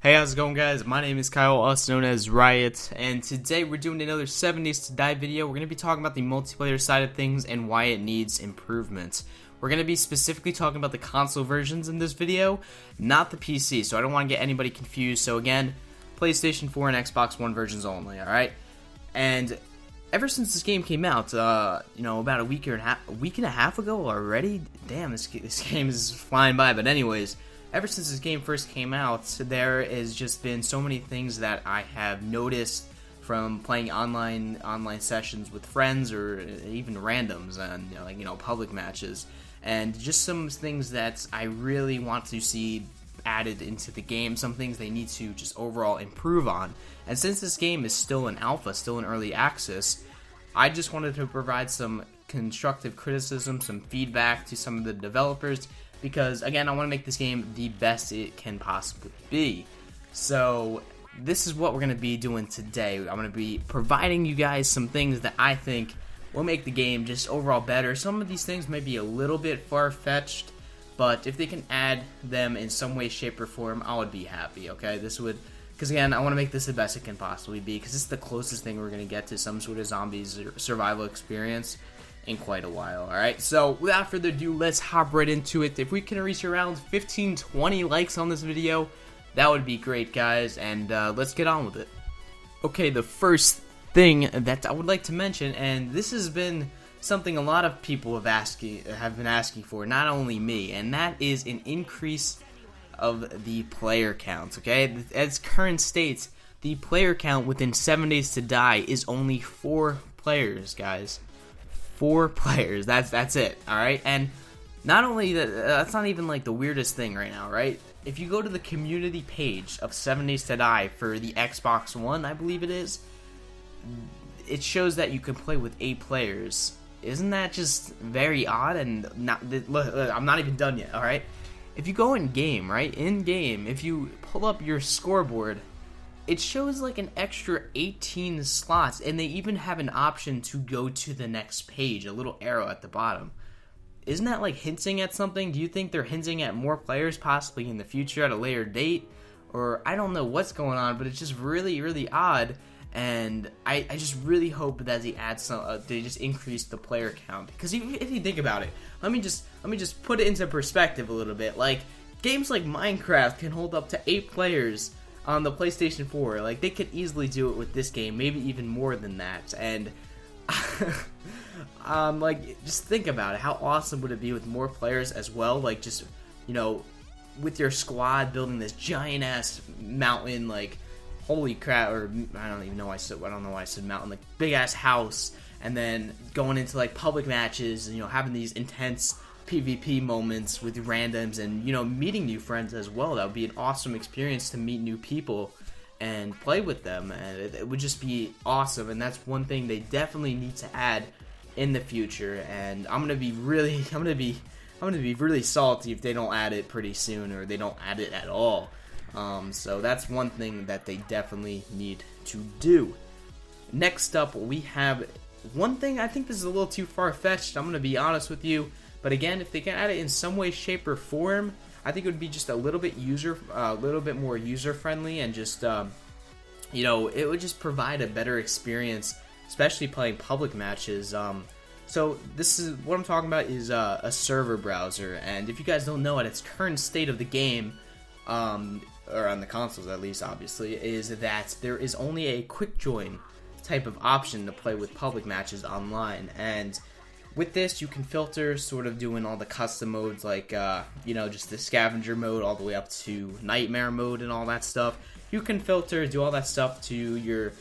Hey, how's it going, guys? My name is Kyle, also known as Riot, and today we're doing another 7 Days to Die video. We're going to be talking about the multiplayer side of things and why it needs improvements. We're going to be specifically talking about the console versions in this video, not the PC, so I don't want to get anybody confused. So again, PlayStation 4 and Xbox One versions only, alright? And ever since this game came out, about a week and a half ago already? Damn, this game is flying by, but anyways, ever since this game first came out, there has just been so many things that I have noticed from playing online sessions with friends or even randoms and public matches, and just some things that I really want to see added into the game, some things they need to just overall improve on. And since this game is still in alpha, still in early access, I just wanted to provide some constructive criticism, some feedback to some of the developers, because again, I want to make this game the best it can possibly be. So this is what we're going to be doing today. I'm going to be providing you guys some things that I think will make the game just overall better. Some of these things may be a little bit far-fetched, but if they can add them in some way, shape, or form, I would be happy, okay? Because again, I want to make this the best it can possibly be, because this is the closest thing we're going to get to some sort of zombies survival experience in quite a while. Alright, so without further ado, let's hop right into it. If we can reach around 15-20 likes on this video, that would be great, guys, and let's get on with it. Okay, the first thing that I would like to mention, and this has been something a lot of people have been asking for, not only me, and that is an increase of the player count. Okay, as current states, the player count within 7 Days to Die is only 4 players, guys. 4 players. That's it. All right, and not only that, that's not even like the weirdest thing right now, right? If you go to the community page of 7 Days to Die for the Xbox One, I believe it is, it shows that you can play with 8 players. Isn't that just very odd? And look, I'm not even done yet. All right, if you go in game, right, in game, if you pull up your scoreboard, it shows like an extra 18 slots, and they even have an option to go to the next page, a little arrow at the bottom. Isn't that like hinting at something? Do you think they're hinting at more players possibly in the future at a later date? Or I don't know what's going on, but it's just really, really odd. And I just really hope that they add they just increase the player count. Because if you think about it, let me just put it into perspective a little bit. Like, games like Minecraft can hold up to 8 players on the PlayStation 4. Like, they could easily do it with this game, maybe even more than that. And just think about it. How awesome would it be with more players as well? Like, just, with your squad building this giant ass mountain, like, holy crap, or I don't know why I said mountain, like big ass house, and then going into like public matches, and having these intense PvP moments with randoms, and meeting new friends as well. That would be an awesome experience to meet new people and play with them, and it would just be awesome. And that's one thing they definitely need to add in the future. And I'm gonna be really salty if they don't add it pretty soon, or they don't add it at all. So that's one thing that they definitely need to do. Next up, we have one thing. I think this is a little too far-fetched, I'm going to be honest with you. But again, if they can add it in some way, shape, or form, I think it would be just a little bit more user-friendly, and just, it would just provide a better experience, especially playing public matches. So this is what I'm talking about, is a server browser. And if you guys don't know, at its current state of the game, or on the consoles at least, obviously, is that there is only a quick join type of option to play with public matches online. And with this, you can filter, sort of doing all the custom modes, like just the scavenger mode all the way up to nightmare mode and all that stuff. You can filter, do all that stuff to your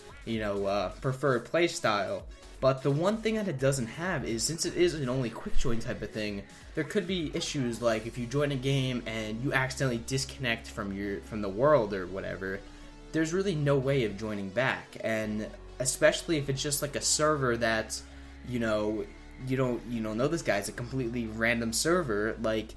preferred play style. But the one thing that it doesn't have is, since it is an only quick join type of thing, there could be issues like if you join a game and you accidentally disconnect from the world or whatever, there's really no way of joining back. And especially if it's just like a server that you don't know this guy's a completely random server, like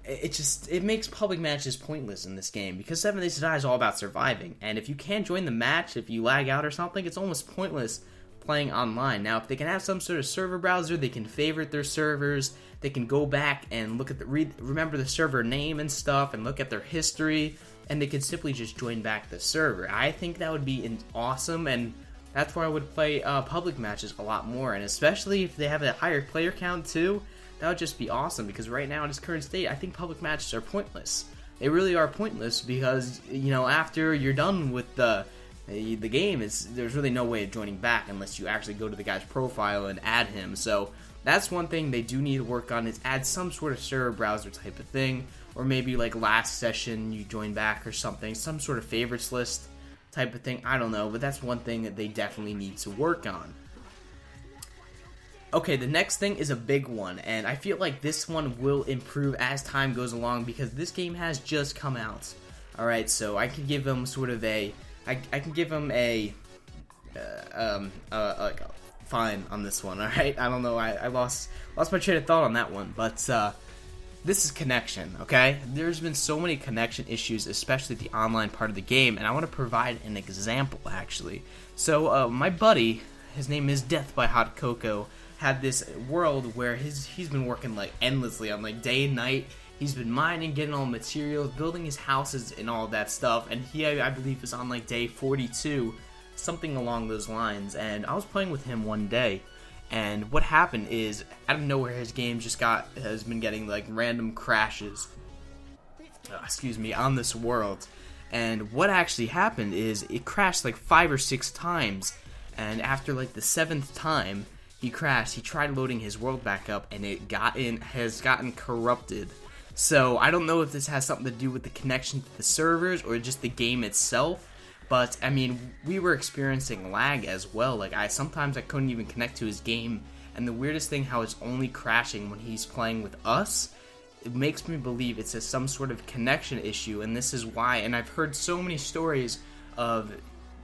it makes public matches pointless in this game, because 7 Days to Die is all about surviving. And if you can't join the match, if you lag out or something, it's almost pointless playing online. Now, if they can have some sort of server browser, they can favorite their servers, they can go back and look at remember the server name and stuff, and look at their history, and they could simply just join back the server. I think that would be awesome, and that's where I would play public matches a lot more, and especially if they have a higher player count too, that would just be awesome, because right now in its current state, I think public matches are pointless. They really are pointless because, you know, after you're done with the game, there's really no way of joining back unless you actually go to the guy's profile and add him. So that's one thing they do need to work on, is add some sort of server browser type of thing, or maybe like last session you join back or something, some sort of favorites list type of thing. I don't know, but that's one thing that they definitely need to work on. Okay, the next thing is a big one, and I feel like this one will improve as time goes along because this game has just come out. Alright, so I can give them sort of I can give them a fine on this one. Alright, I don't know, I lost my train of thought on that one, but this is connection, okay? There's been so many connection issues, especially the online part of the game, and I want to provide an example, actually. So, my buddy, his name is Death by Hot Cocoa, had this world where he's been working like endlessly on like day and night. He's been mining, getting all materials, building his houses and all that stuff, and he, I believe, is on like day 42, something along those lines. And I was playing with him one day, and what happened is, out of nowhere, his game just has been getting like random crashes, on this world. And what actually happened is it crashed like 5 or 6 times, and after like the 7th time he crashed, he tried loading his world back up, and it has gotten corrupted. So I don't know if this has something to do with the connection to the servers or just the game itself, but I mean, we were experiencing lag as well. Like sometimes I couldn't even connect to his game, and the weirdest thing, how it's only crashing when he's playing with us. It makes me believe it's some sort of connection issue, and this is why. And I've heard so many stories of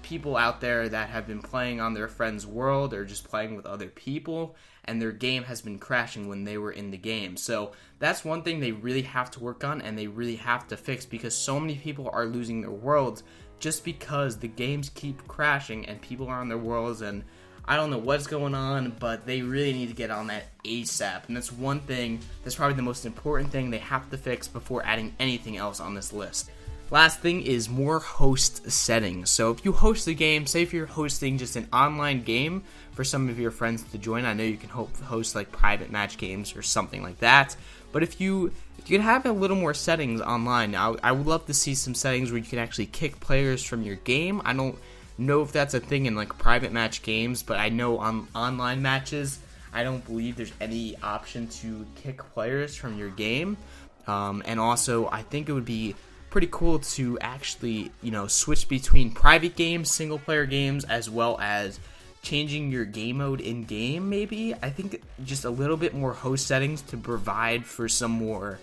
people out there that have been playing on their friend's world or just playing with other people, and their game has been crashing when they were in the game. So that's one thing they really have to work on, and they really have to fix, because so many people are losing their worlds just because the games keep crashing and people are on their worlds, and I don't know what's going on, but they really need to get on that ASAP. And that's one thing, that's probably the most important thing they have to fix before adding anything else on this list. Last thing is more host settings. So if you host a game, say if you're hosting just an online game for some of your friends to join, I know you can host like private match games or something like that. But if you can have a little more settings online, now I would love to see some settings where you can actually kick players from your game. I don't know if that's a thing in like private match games, but I know on online matches, I don't believe there's any option to kick players from your game. And also, I think it would be pretty cool to actually, you know, switch between private games, single player games, as well as changing your game mode in game. Maybe I think just a little bit more host settings to provide for some more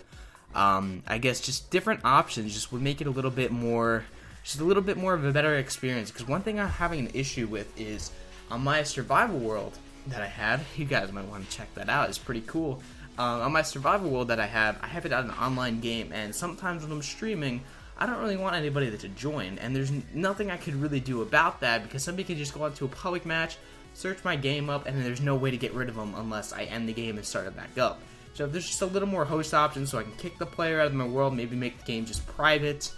I guess just different options just would make it a little bit more of a better experience. Because one thing I'm having an issue with is on my survival world that I had, you guys might want to check that out, it's pretty cool. On my survival world that I have it on an online game, and sometimes when I'm streaming, I don't really want anybody to join, and there's nothing I could really do about that, because somebody could just go onto a public match, search my game up, and then there's no way to get rid of them unless I end the game and start it back up. So if there's just a little more host options so I can kick the player out of my world, maybe make the game just private,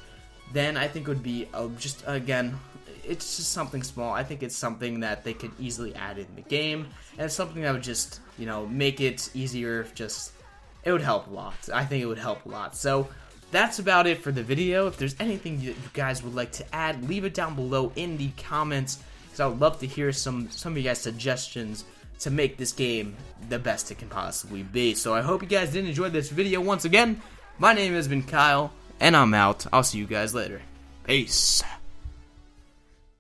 then I think it would be just, again, it's just something small. I think it's something that they could easily add in the game, and it's something that would just, you know, make it easier. It would help a lot. I think it would help a lot. So that's about it for the video. If there's anything you guys would like to add, leave it down below in the comments, because I would love to hear some of you guys' suggestions to make this game the best it can possibly be. So I hope you guys did enjoy this video. Once again, my name has been Kyle, and I'm out. I'll see you guys later. Peace.